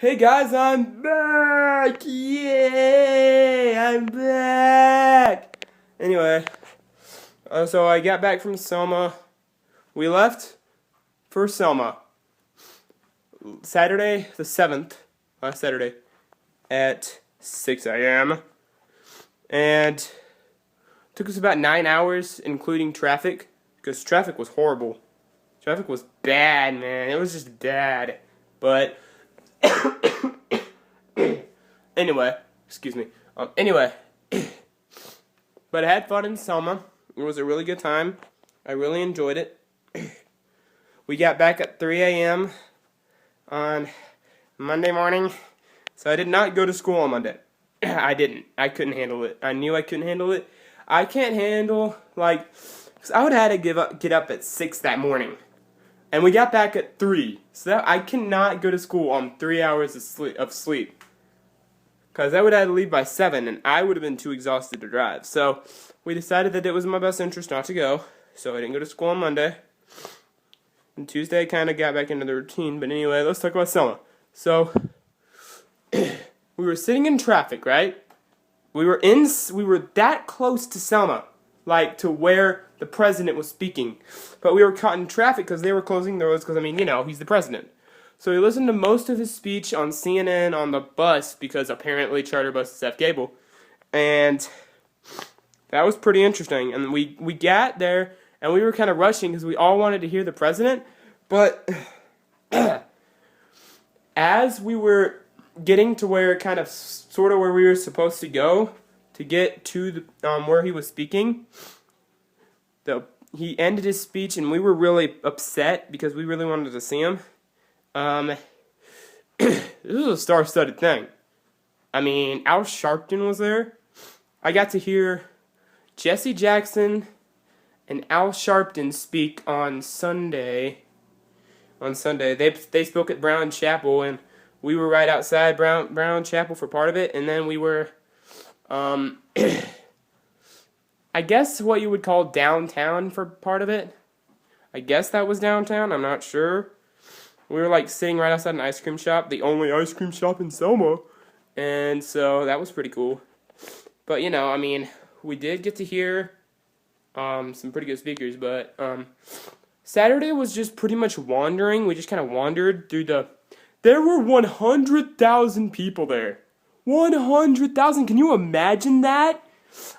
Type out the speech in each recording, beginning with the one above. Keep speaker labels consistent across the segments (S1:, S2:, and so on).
S1: Hey guys, I'm back! Yay! I'm back! Anyway, so I got back from Selma. We left for Selma Saturday the 7th, last Saturday, at 6 a.m. And it took us about 9 hours, including traffic, because traffic was horrible. Traffic was bad, man. It was just bad. But anyway, excuse me. Anyway, but I had fun in Selma. It was a really good time. I really enjoyed it. We got back at 3 a.m. on Monday morning, so I did not go to school on Monday. I didn't. I couldn't handle it. I knew I couldn't handle it. I can't handle, cause I would have had to get up at 6 that morning. And we got back at 3. So I cannot go to school on 3 hours of sleep. Because I would have had to leave by 7, and I would have been too exhausted to drive. So we decided that it was in my best interest not to go. So I didn't go to school on Monday. And Tuesday I kind of got back into the routine. But anyway, let's talk about Selma. So we were sitting in traffic, right? We were that close to Selma, like to where the president was speaking. But we were caught in traffic because they were closing the roads because, he's the president. So we listened to most of his speech on CNN on the bus because apparently charter buses have cable. And that was pretty interesting. And we got there and we were kind of rushing because we all wanted to hear the president. But as we were getting to where sort of where we were supposed to go to get to the, where he was speaking, he ended his speech, and we were really upset because we really wanted to see him. This was a star-studded thing. Al Sharpton was there. I got to hear Jesse Jackson and Al Sharpton speak on Sunday. They spoke at Brown Chapel, and we were right outside Brown Chapel for part of it, and then we were, I guess what you would call downtown for part of it. I guess that was downtown. I'm not sure. We were sitting right outside an ice cream shop, the only ice cream shop in Selma. And so that was pretty cool. But we did get to hear some pretty good speakers. But Saturday was just pretty much wandering. We just kind of wandered through there were 100,000 people there. 100,000. Can you imagine that?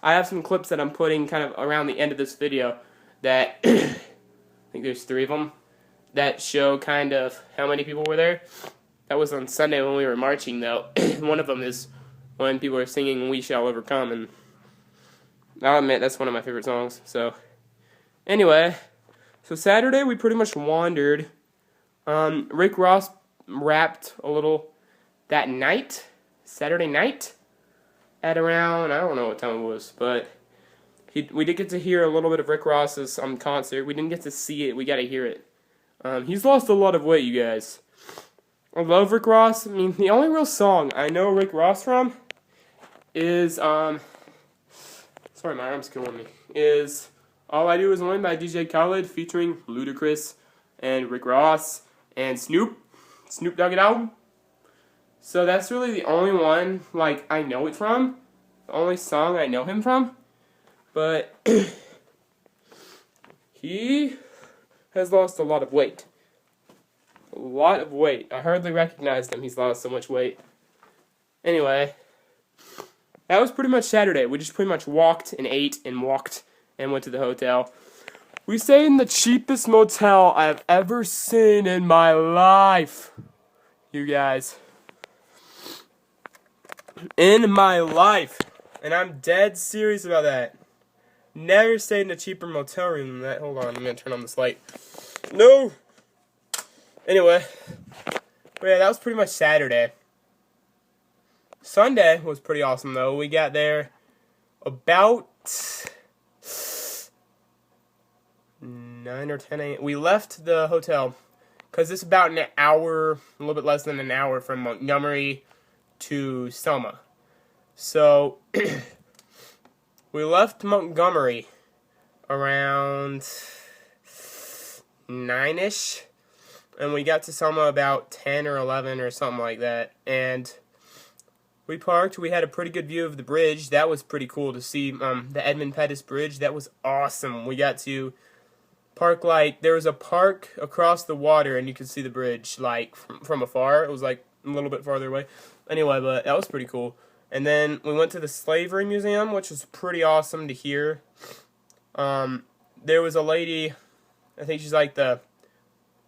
S1: I have some clips that I'm putting kind of around the end of this video that, I think there's 3 of them, that show kind of how many people were there. That was on Sunday when we were marching, though. One of them is when people are singing We Shall Overcome, and I'll admit that's one of my favorite songs. So, anyway, so Saturday we pretty much wandered. Rick Ross rapped a little that night, Saturday night, at around, I don't know what time it was, but we did get to hear a little bit of Rick Ross's concert. We didn't get to see it, we got to hear it. He's lost a lot of weight, you guys. I love Rick Ross. The only real song I know Rick Ross from is, sorry, my arm's killing me, is All I Do Is Win by DJ Khaled featuring Ludacris and Rick Ross and Snoop Doggy Dogg. So that's really the only one, I know it from. The only song I know him from. But he has lost a lot of weight. A lot of weight. I hardly recognized him. He's lost so much weight. Anyway, that was pretty much Saturday. We just pretty much walked and ate and walked and went to the hotel. We stayed in the cheapest motel I've ever seen in my life. You guys. In my life. And I'm dead serious about that. Never stayed in a cheaper motel room than that. Hold on, I'm going to turn on this light. No! Anyway. But yeah, that was pretty much Saturday. Sunday was pretty awesome, though. We got there about 9 or 10 a.m. We left the hotel because it's about an hour, a little bit less than an hour from Montgomery to Selma. So, we left Montgomery around 9-ish, and we got to Selma about 10 or 11 or something like that, and we parked. We had a pretty good view of the bridge. That was pretty cool to see, the Edmund Pettus Bridge. That was awesome. We got to park, like, there was a park across the water, and you could see the bridge, like, from afar. It was, like, a little bit farther away. Anyway, but that was pretty cool. And then we went to the Slavery Museum, which was pretty awesome to hear. There was a lady, I think she's like the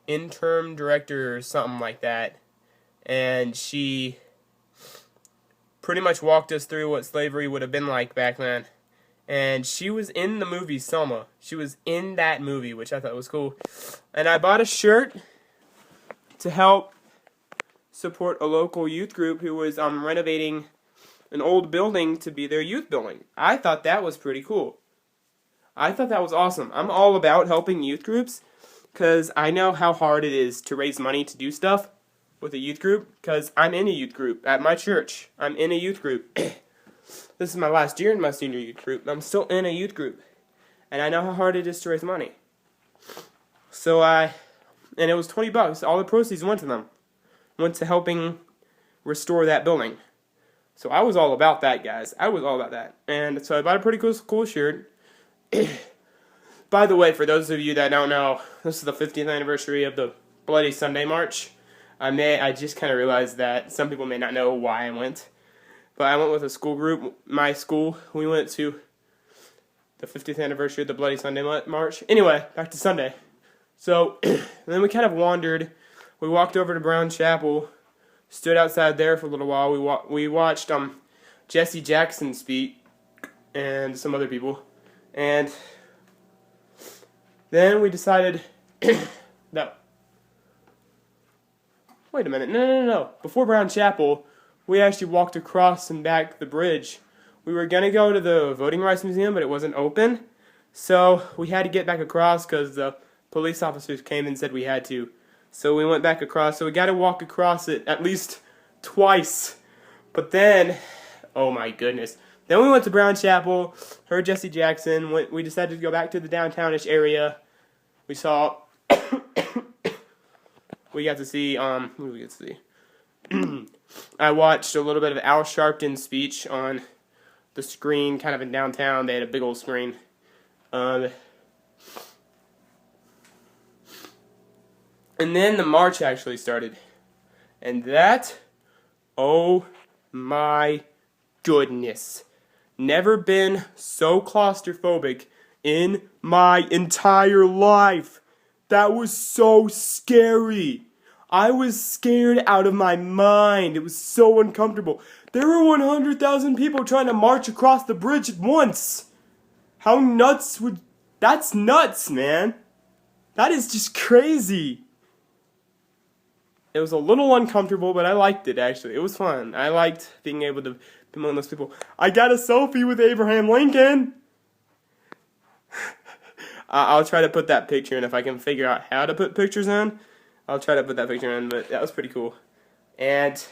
S1: interim director or something like that, and she pretty much walked us through what slavery would have been like back then. And she was in the movie Selma. She was in that movie, which I thought was cool. And I bought a shirt to help support a local youth group who was renovating an old building to be their youth building. I thought that was pretty cool. I thought that was awesome. I'm all about helping youth groups because I know how hard it is to raise money to do stuff with a youth group, because I'm in a youth group at my church. I'm in a youth group. This is my last year in my senior youth group. I'm still in a youth group. And I know how hard it is to raise money. So and it was $20. All the proceeds went to them. Went to helping restore that building. So I was all about that, guys. I was all about that. And so I bought a pretty cool shirt. By the way, for those of you that don't know, this is the 50th anniversary of the Bloody Sunday March. I just kind of realized that some people may not know why I went. But I went with a school group, my school. We went to the 50th anniversary of the Bloody Sunday March. Anyway, back to Sunday. So, then we kind of wandered. We walked over to Brown Chapel, stood outside there for a little while. We watched Jesse Jackson speak, and some other people. And then we decided, no. Wait a minute, no. Before Brown Chapel, we actually walked across and back the bridge. We were going to go to the Voting Rights Museum, but it wasn't open. So we had to get back across because the police officers came and said we had to. So we went back across. So we got to walk across it at least twice. But then, oh my goodness. Then we went to Brown Chapel, heard Jesse Jackson. We decided to go back to the downtownish area. We saw... we got to see, what did we get to see? I watched a little bit of Al Sharpton's speech on the screen, kind of in downtown. They had a big old screen. And then the march actually started. And that, oh my goodness. Never been so claustrophobic in my entire life. That was so scary. I was scared out of my mind. It was so uncomfortable. There were 100,000 people trying to march across the bridge at once. How nuts would... That's nuts, man. That is just crazy. It was a little uncomfortable, but I liked it, actually. It was fun. I liked being able to be among those people. I got a selfie with Abraham Lincoln. I'll try to put that picture in if I can figure out how to put pictures in. I'll try to put that picture in, but that was pretty cool. And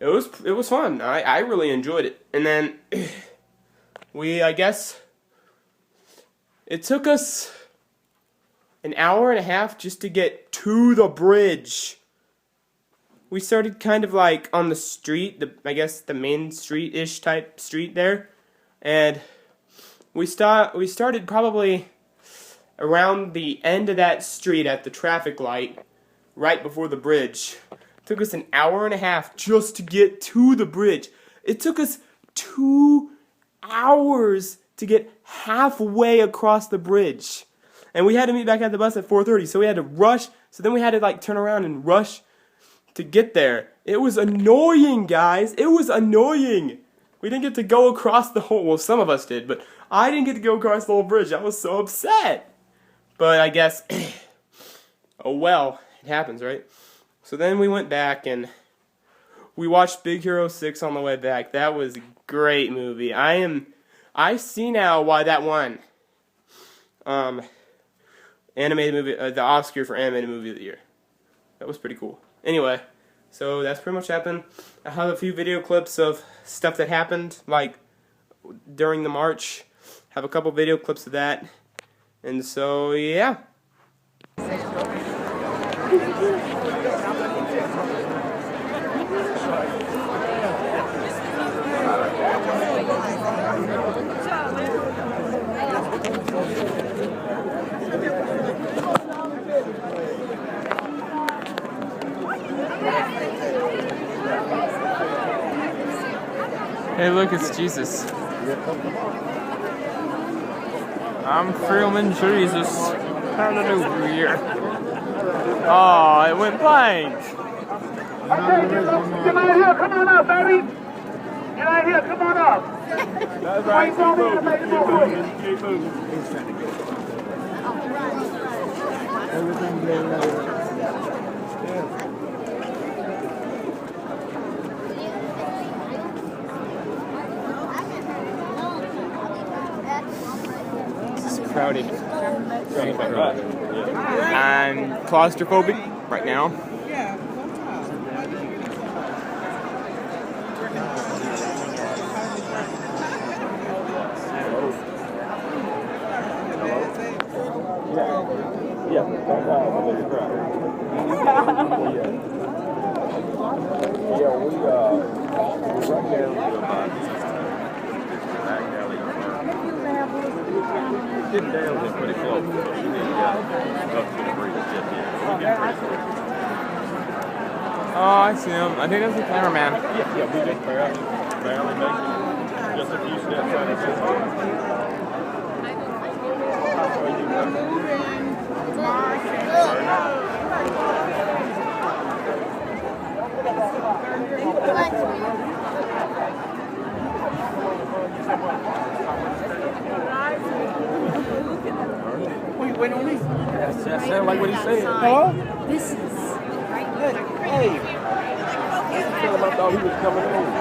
S1: it was fun. I really enjoyed it. And then I guess it took us an hour and a half just to get to the bridge. We started kind of like on the street, I guess the main street-ish type street there. And we started probably around the end of that street at the traffic light, right before the bridge. It took us an hour and a half just to get to the bridge. It took us 2 hours to get halfway across the bridge. And we had to meet back at the bus at 4:30, so we had to rush. So then we had to like turn around and rush to get there. It was annoying, guys. It was annoying. We didn't get to go across the whole, well, some of us did, but I didn't get to go across the whole bridge. I was so upset. But I guess, oh well, it happens, right? So then we went back and we watched Big Hero 6 on the way back. That was a great movie. I see now why that won. Animated movie, the Oscar for animated movie of the year. That was pretty cool. Anyway, so that's pretty much happened. I have a few video clips of stuff that happened, like during the march. Have a couple video clips of that. And so, yeah. Hey, look, it's Jesus. I'm filming Jesus. Hallelujah. Oh, it went blank.
S2: Okay, get out here, come on up, baby. Get out here, come on up. That's right. Keep moving.
S1: This is crowded. I'm claustrophobic right now. Oh, I see him. I think that's the cameraman.
S2: Yeah, we just barely make it. Just a few steps out of this. Wait on me. That sounds like what he said. Hello?
S3: This is
S2: Hey. Tell him I thought he was coming over.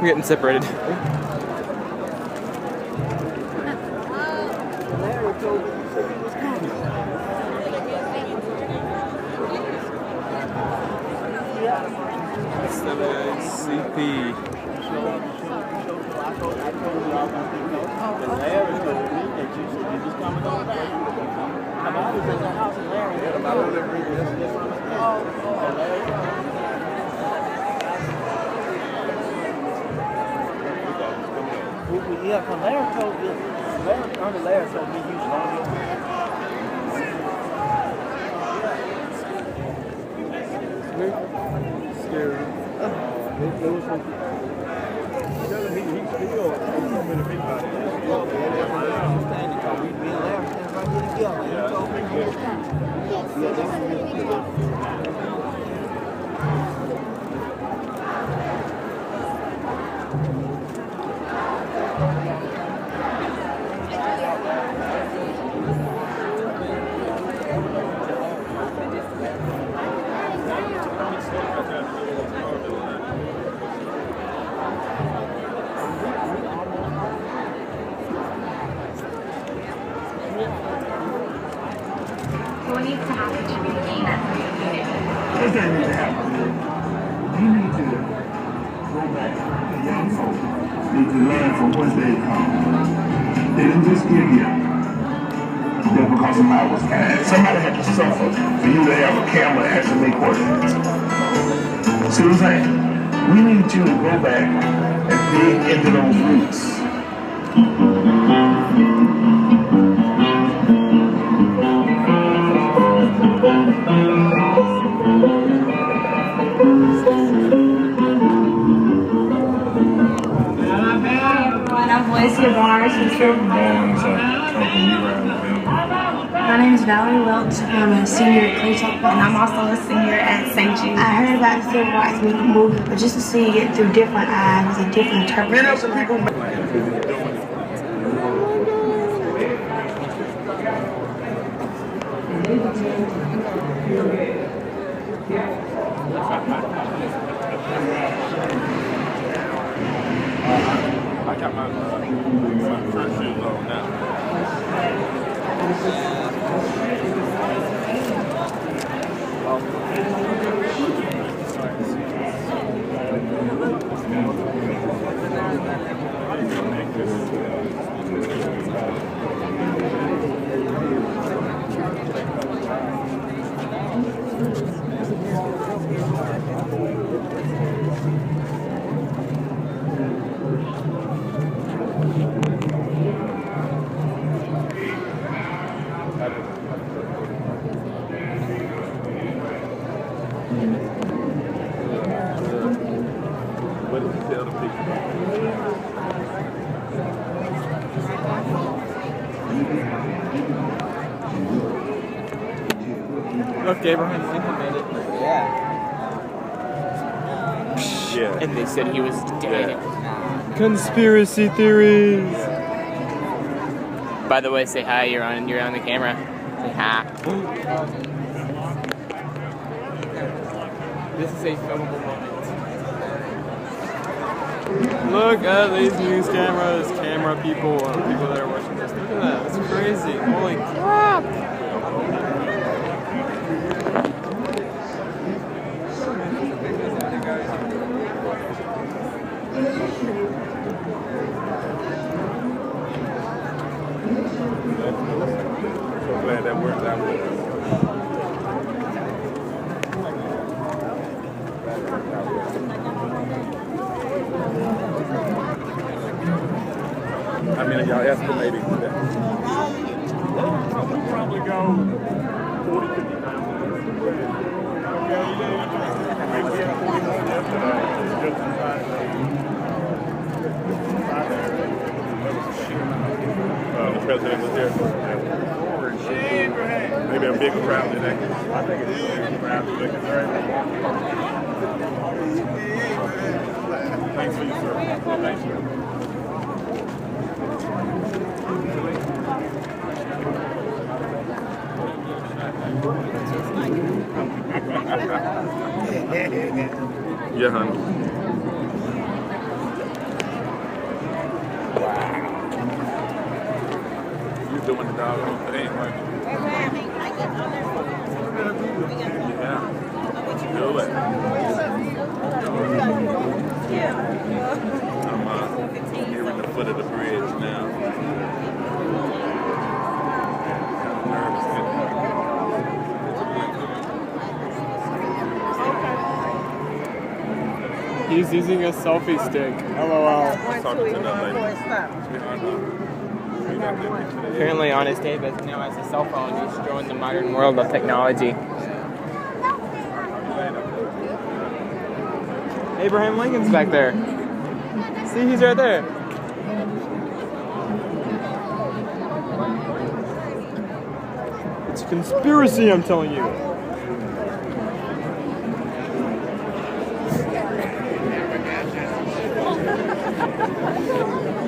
S1: We're getting separated. CP.
S4: Yeah, because Larry told me he was
S2: Scary. There was some. He's still many people out there.
S4: me and Larry standing right here together. He told me
S2: First thing needs to happen is you need to go back. The young folks need to learn from whence they come. They didn't just get here just because somebody was kind. Somebody had to suffer for you to have a camera and answer me questions. See what I'm saying? We need you to go back and dig into those roots.
S3: My name is Valerie Welch. I'm a senior at Clay Chapel, and I'm also a senior at St. Jude. I heard about the civil rights movement, but just to see it through different eyes and different interpretations.
S2: I got my church shoes on now. What did you tell the people?
S1: Look, Abraham Lincoln made it.
S4: Yeah.
S2: Yeah.
S1: And they said he was dead.
S2: Yeah.
S1: Conspiracy theories. By the way, say hi. You're on the camera. Say hi. This is a filmable moment. Look at these news cameras, camera people, people that are watching this. Look at that. That's crazy. Holy crap.
S2: So glad that worked out with us. How many of y'all estimating for that? We'll probably go 40, 50,000. Maybe we had 40 more yesterday. Just inside the president was here. Maybe a big crowd today. I think it's a big crowd today. Thanks for your service. Thank you. Yeah, honey. Wow. You're doing the doggone thing, right? Yeah. Do it. I'm nearing the foot of the bridge now. Nervous.
S1: He's using a selfie stick. LOL.
S2: Talking to that lady.
S1: Apparently on his day, but now has a cell phone. He's showing the modern world of technology. Abraham Lincoln's back there. See, he's right there. It's a conspiracy, I'm telling you.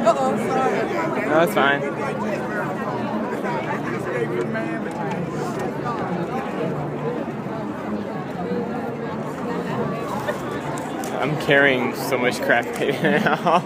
S5: Uh-oh, sorry.
S1: No, that's fine. I'm carrying so much craft paper now.